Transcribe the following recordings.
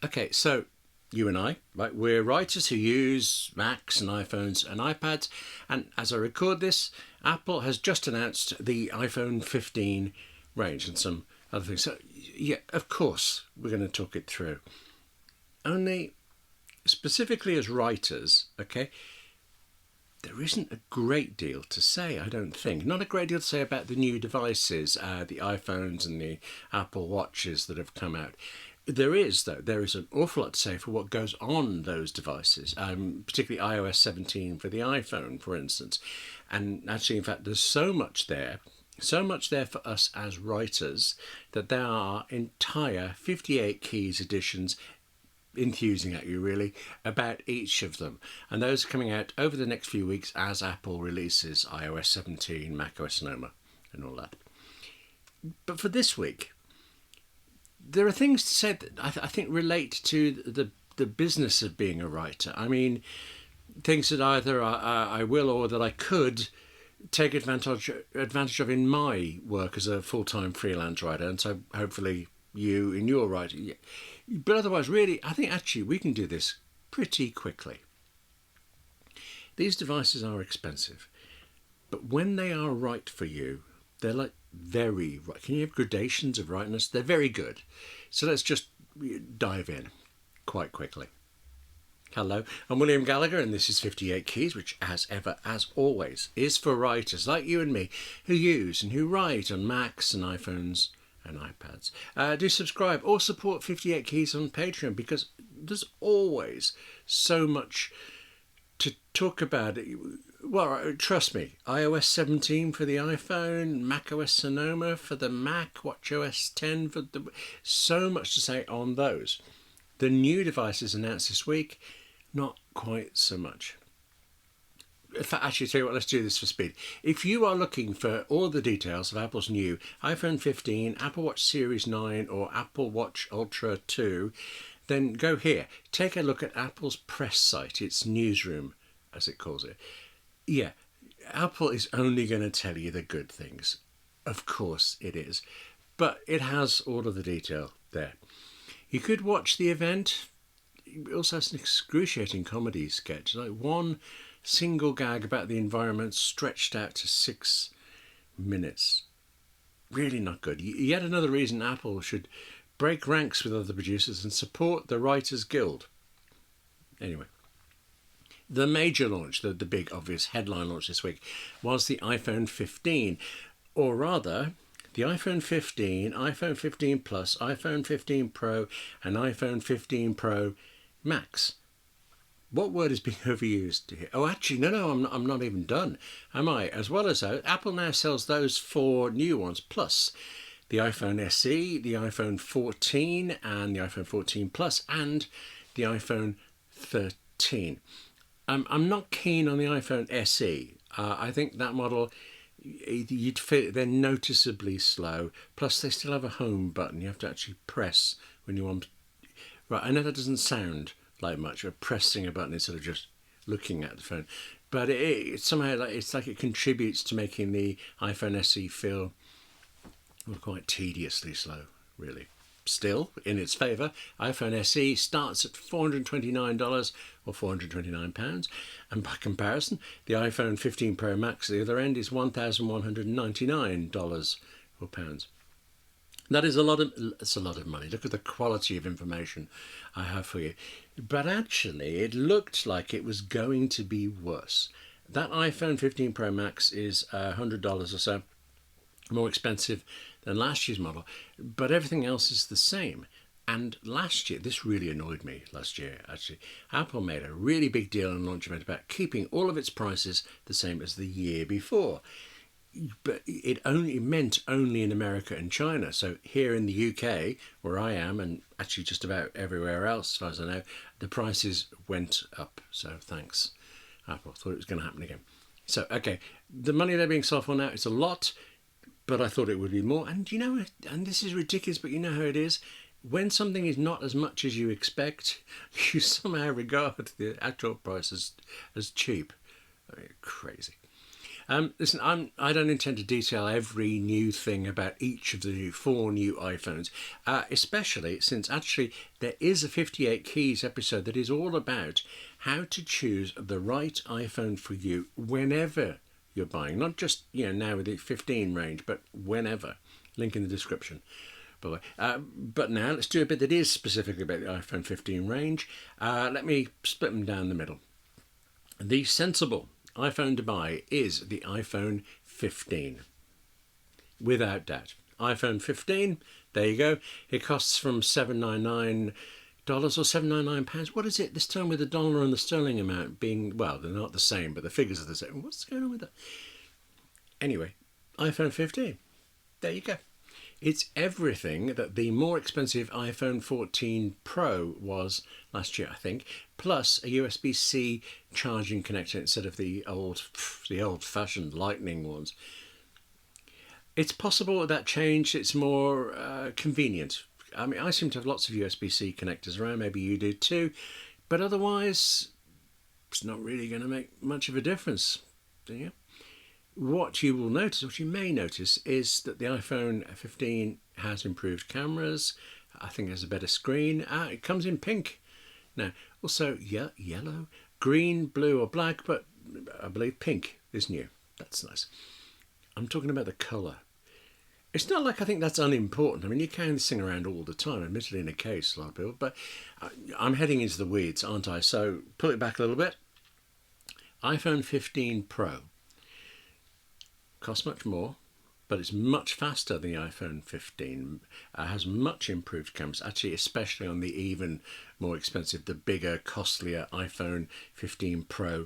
Okay, so you and I, right, we're writers who use Macs and iPhones and iPads. And as I record this, Apple has just announced the iPhone 15 range and some other things. So, yeah, of course, we're going to talk it through. Only specifically as writers, okay, there isn't a great deal to say, I don't think. Not a great deal to say about the new devices, the iPhones and the Apple Watches that have come out. There is an awful lot to say for what goes on those devices, particularly iOS 17 for the iPhone, for instance. And actually, in fact, there's so much there for us as writers that there are entire 58 keys editions enthusing at you really about each of them, and those are coming out over the next few weeks as Apple releases iOS 17, macOS Sonoma and all that. But for this week, there are things to say that I think relate to the business of being a writer. I mean, things that either I will or that I could take advantage of in my work as a full-time freelance writer, and so hopefully you in your writing. But otherwise, really, I think actually we can do this pretty quickly. These devices are expensive, but when they are right for you, they're like very right. Can you have gradations of rightness? They're very good. So let's just dive in quite quickly. Hello, I'm William Gallagher, and this is 58 Keys, which, as ever, as always, is for writers like you and me who use and who write on Macs and iPhones and iPads. Do subscribe or support 58 Keys on Patreon, because there's always so much to talk about. Well, trust me, iOS 17 for the iPhone, macOS Sonoma for the Mac, watchOS 10 for the... So much to say on those. The new devices announced this week, not quite so much. In fact, actually, tell you what, let's do this for speed. If you are looking for all the details of Apple's new iPhone 15, Apple Watch Series 9 or Apple Watch Ultra 2, then go here. Take a look at Apple's press site, its newsroom, as it calls it. Yeah, Apple is only going to tell you the good things. Of course it is. But it has all of the detail there. You could watch the event. It also has an excruciating comedy sketch, like one single gag about the environment stretched out to 6 minutes. Really not good. Yet another reason Apple should break ranks with other producers and support the Writers Guild. Anyway, the major launch, the big obvious headline launch this week, was the iPhone 15, or rather the iPhone 15, iPhone 15 Plus, iPhone 15 Pro and iPhone 15 Pro Max. What word is being overused here? Oh, actually, no, I'm not even done, am I? As well as that, Apple now sells those 4 new ones, plus the iPhone SE, the iPhone 14 and the iPhone 14 Plus and the iPhone 13. I'm not keen on the iPhone SE. I think that model, you'd feel they're noticeably slow. Plus, they still have a home button. You have to actually press when you want. Right, I know that doesn't sound like much, but pressing a button instead of just looking at the phone. But it somehow, it's like it contributes to making the iPhone SE feel quite tediously slow, really. Still, in its favour, iPhone SE starts at $429 or £429, and by comparison, the iPhone 15 Pro Max at the other end is $1,199 or pounds. That is it's a lot of money. Look at the quality of information I have for you. But actually, it looked like it was going to be worse. That iPhone 15 Pro Max is $100 or so more expensive than last year's model, but everything else is the same. And last year, this really annoyed me last year, actually. Apple made a really big deal on launch event about keeping all of its prices the same as the year before. But it meant only in America and China. So here in the UK, where I am, and actually just about everywhere else, as far as I know, the prices went up. So thanks, Apple. Thought it was going to happen again. So, okay, the money they're being sold for now is a lot, but I thought it would be more. And you know, and this is ridiculous, but you know how it is. When something is not as much as you expect, you somehow regard the actual price as cheap. I mean, crazy. Listen, I don't intend to detail every new thing about each of the 4 new iPhones, especially since actually there is a 58 Keys episode that is all about how to choose the right iPhone for you whenever you're buying, not just now with the 15 range, but whenever. Link in the description. But now let's do a bit that is specifically about the iPhone 15 range. Let me split them down the middle. The sensible iPhone to buy is the iPhone 15. Without doubt. iPhone 15, there you go. It costs from $799 or £799. What is it this time with the dollar and the sterling amount being, well, they're not the same, but the figures are the same. What's going on with that? Anyway, iPhone 15. There you go. It's everything that the more expensive iPhone 14 Pro was last year, I think, plus a USB-C charging connector instead of the old-fashioned Lightning ones. It's possible that changed. It's more convenient. I mean, I seem to have lots of USB-C connectors around. Maybe you do too, but otherwise, it's not really going to make much of a difference, do you? What you will notice, what you may notice, is that the iPhone 15 has improved cameras. I think it has a better screen. It comes in pink. Now, also yellow, green, blue or black, but I believe pink is new. That's nice. I'm talking about the colour. It's not like I think that's unimportant. I mean, you carry this thing around all the time, admittedly in a case, a lot of people, but I'm heading into the weeds, aren't I? So pull it back a little bit. iPhone 15 Pro. Costs much more, but it's much faster than the iPhone 15. Has much improved cameras, actually, especially on the even more expensive, the bigger, costlier iPhone 15 Pro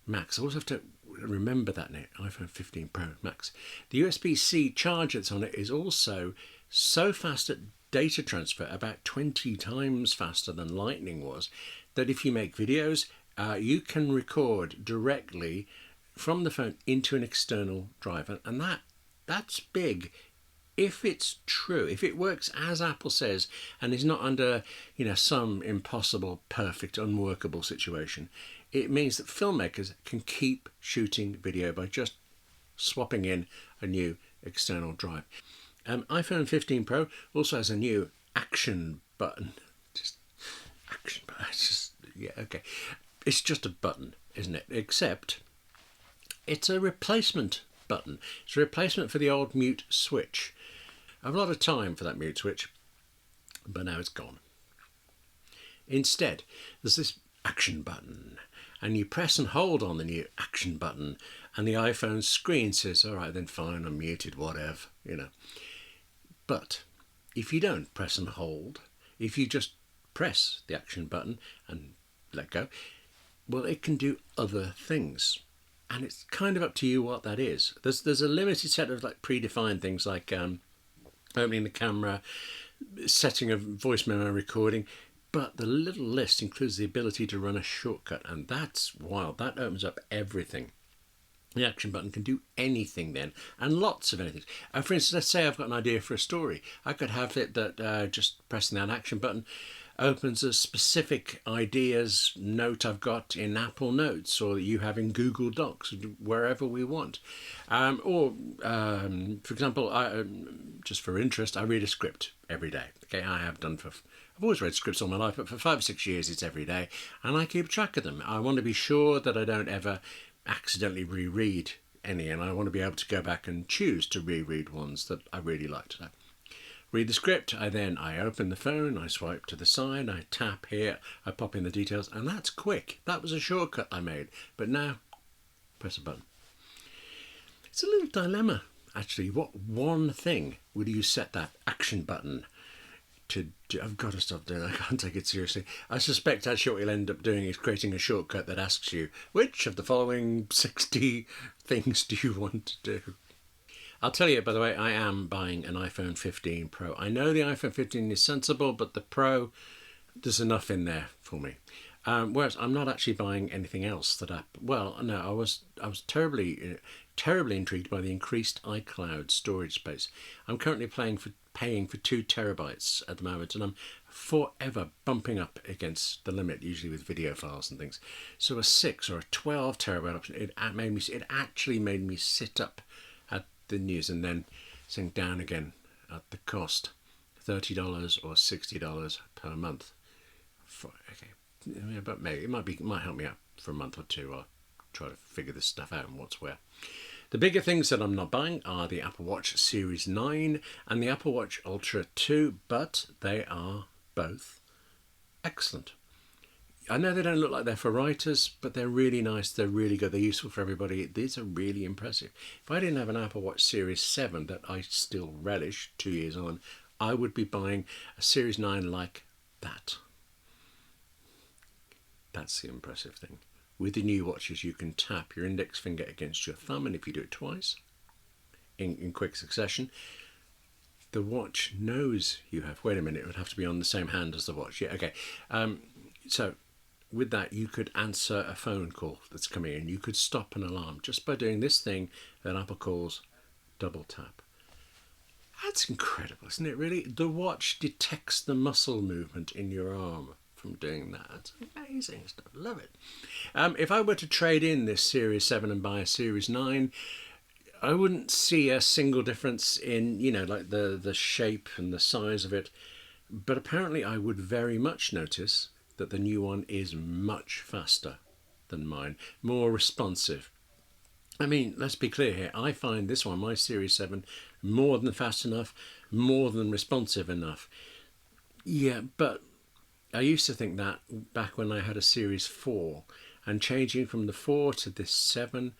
Max. I always have to remember that name, iPhone 15 Pro Max. The USB-C charger that's on it is also so fast at data transfer, about 20 times faster than Lightning was, that if you make videos, you can record directly from the phone into an external drive, and that's big. If it's true, if it works as Apple says and is not under some impossible, perfect, unworkable situation, it means that filmmakers can keep shooting video by just swapping in a new external drive. iPhone 15 Pro also has a new action button. Just action button. It's just a button, isn't it? Except it's a replacement button. It's a replacement for the old mute switch. I have a lot of time for that mute switch, but now it's gone. Instead, there's this action button, and you press and hold on the new action button, and the iPhone screen says, all right, then fine, I'm muted, whatever, But if you don't press and hold, if you just press the action button and let go, well, it can do other things. And it's kind of up to you what that is. There's a limited set of predefined things like opening the camera, setting a voice memo recording, but the little list includes the ability to run a shortcut, and that's wild. That opens up everything. The action button can do anything then, and lots of anything. For instance, let's say I've got an idea for a story. I could have it that just pressing that action button opens a specific ideas note I've got in Apple Notes, or you have in Google Docs, wherever we want. For example, just for interest, I read a script every day. Okay, I have done I've always read scripts all my life, but for 5 or 6 years it's every day, and I keep track of them. I want to be sure that I don't ever accidentally reread any, and I want to be able to go back and choose to reread ones that I really liked. So read the script, I open the phone, I swipe to the side, I tap here, I pop in the details, and that's quick. That was a shortcut I made, but now press a button. It's a little dilemma, actually. What one thing would you set that action button to do? I've got to stop doing that. I can't take it seriously. I suspect actually what you'll end up doing is creating a shortcut that asks you, which of the following 60 things do you want to do? I'll tell you, by the way, I am buying an iPhone 15 Pro. I know the iPhone 15 is sensible, but the Pro, there's enough in there for me. Whereas I'm not actually buying anything else that Apple. Well, no, I was terribly intrigued by the increased iCloud storage space. I'm currently paying for 2 terabytes at the moment, and I'm forever bumping up against the limit, usually with video files and things. So a 6 or a 12 terabyte option, it actually made me sit up at the news and then sink down again at the cost, $30 or $60 per month. Okay, yeah, but maybe it might help me out for a month or two. I'll try to figure this stuff out and what's where. The bigger things that I'm not buying are the Apple Watch Series 9 and the Apple Watch Ultra 2, but they are both excellent. I know they don't look like they're for writers, but they're really nice, they're really good, they're useful for everybody. These are really impressive. If I didn't have an Apple Watch Series 7 that I still relish 2 years on, I would be buying a Series 9 like that. That's the impressive thing. With the new watches, you can tap your index finger against your thumb, and if you do it twice in quick succession, the watch knows you have. Wait a minute, it would have to be on the same hand as the watch. Yeah, okay. So with that, you could answer a phone call that's coming in. You could stop an alarm just by doing this thing that Apple calls double tap. That's incredible, isn't it, really? The watch detects the muscle movement in your arm from doing that. It's amazing stuff. Love it. If I were to trade in this Series 7 and buy a Series 9, I wouldn't see a single difference in, like the shape and the size of it. But apparently I would very much notice that the new one is much faster than mine, more responsive. I mean, let's be clear here. I find this one, my Series 7, more than fast enough, more than responsive enough. Yeah, but I used to think that back when I had a Series 4, and changing from the 4 to this 7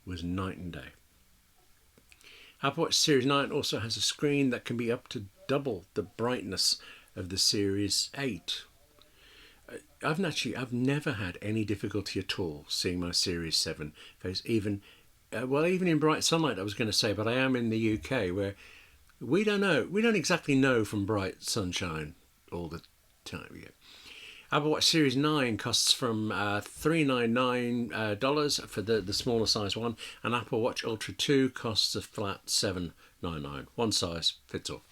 was night and day. Apple Watch Series 9 also has a screen that can be up to double the brightness of the Series 8. I've never had any difficulty at all seeing my Series 7 face, even in bright sunlight, I was going to say, but I am in the UK where we don't exactly know from bright sunshine all the time yet. Apple Watch Series 9 costs from $399 for the smaller size one, and Apple Watch Ultra 2 costs a flat $799. One size fits all.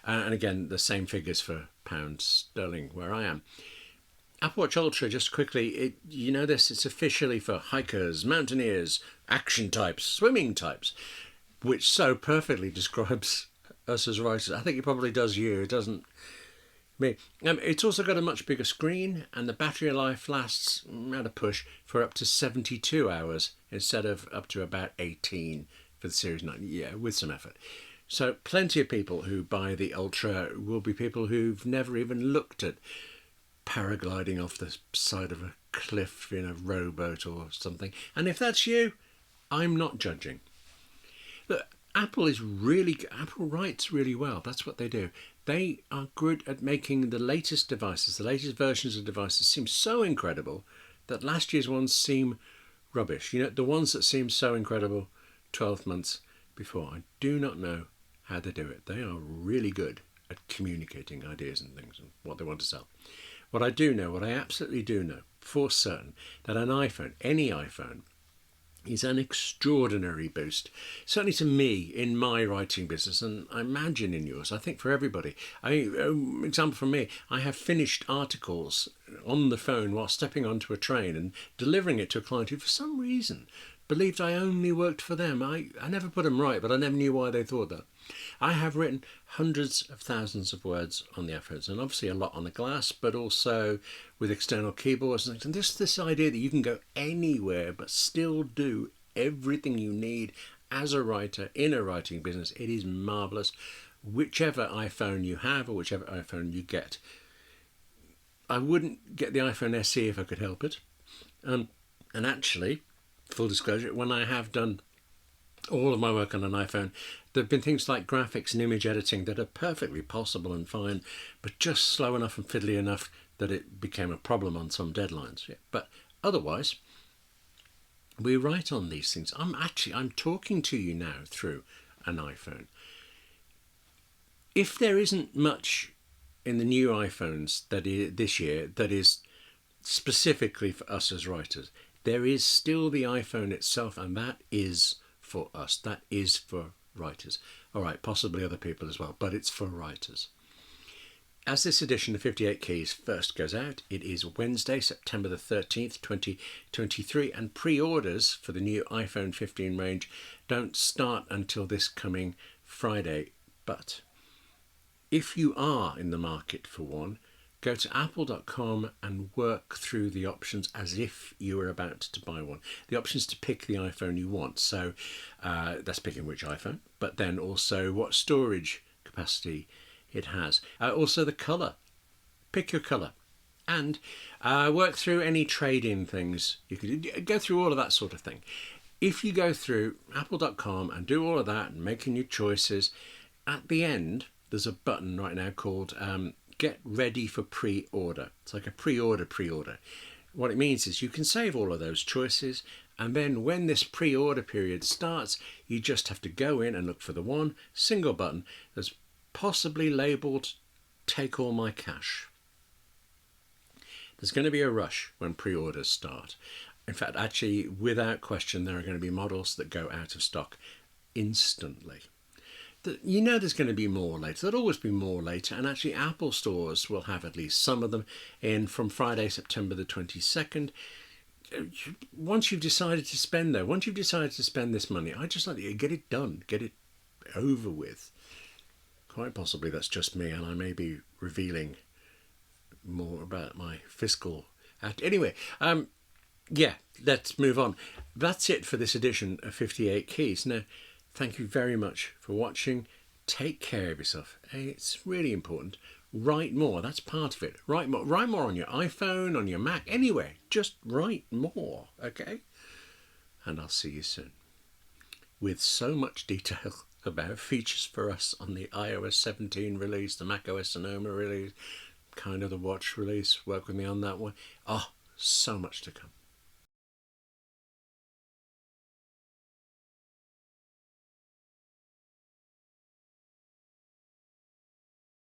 And again, the same figures for pounds sterling where I am. Apple Watch Ultra, just quickly, it's officially for hikers, mountaineers, action types, swimming types, which so perfectly describes us as writers. I think it probably does you, it doesn't me. It's also got a much bigger screen, and the battery life lasts, at a push, for up to 72 hours instead of up to about 18 for the Series 9. Yeah, with some effort. So plenty of people who buy the Ultra will be people who've never even looked at paragliding off the side of a cliff in a rowboat or something. And if that's you, I'm not judging. Look, Apple writes really well. That's what they do. They are good at making the latest devices, the latest versions of devices seem so incredible that last year's ones seem rubbish. The ones that seem so incredible 12 months before. I do not know how they do it. They are really good at communicating ideas and things and what they want to sell. What I absolutely do know for certain, that an iPhone, any iPhone, is an extraordinary boost. Certainly to me in my writing business, and I imagine in yours, I think for everybody. Example from me, I have finished articles on the phone while stepping onto a train and delivering it to a client who for some reason believed I only worked for them. I never put them right, but I never knew why they thought that. I have written hundreds of thousands of words on the iPhones, and obviously a lot on the glass, but also with external keyboards and things. And this idea that you can go anywhere but still do everything you need as a writer in a writing business, it is marvellous. Whichever iPhone you have or whichever iPhone you get. I wouldn't get the iPhone SE if I could help it. And actually, full disclosure, when I have done all of my work on an iPhone, there have been things like graphics and image editing that are perfectly possible and fine, but just slow enough and fiddly enough that it became a problem on some deadlines. Yeah. But otherwise, we write on these things. I'm talking to you now through an iPhone. If there isn't much in the new iPhones this year that is specifically for us as writers. There is still the iPhone itself, and that is for us. That is for writers. All right, possibly other people as well, but it's for writers. As this edition of 58 Keys first goes out, it is Wednesday, September the 13th, 2023, and pre-orders for the new iPhone 15 range don't start until this coming Friday. But if you are in the market for one, go to apple.com and work through the options as if you were about to buy one. The options to pick the iPhone you want. So that's picking which iPhone, but then also what storage capacity it has. Also the colour. Pick your colour. And work through any trade-in things. You could go through all of that sort of thing. If you go through apple.com and do all of that and making your choices, at the end there's a button right now called Get Ready for Pre-Order. It's like a pre-order. What it means is you can save all of those choices, and then when this pre-order period starts, you just have to go in and look for the one single button that's possibly labelled Take All My Cash. There's going to be a rush when pre-orders start. In fact, actually, without question, there are going to be models that go out of stock instantly. You know there's going to be more later. There'll always be more later, and actually Apple stores will have at least some of them in from Friday, September the 22nd. Once you've decided to spend this money, I just like you get it done, get it over with. Quite possibly that's just me, and I may be revealing more about my fiscal act. Anyway, yeah, let's move on. That's it for this edition of 58 Keys. Now, thank you very much for watching. Take care of yourself. It's really important. Write more. That's part of it. Write more. Write more on your iPhone, on your Mac, anywhere. Just write more, okay? And I'll see you soon. With so much detail about features for us on the iOS 17 release, the macOS Sonoma release, kind of the watch release. Work with me on that one. Oh, so much to come.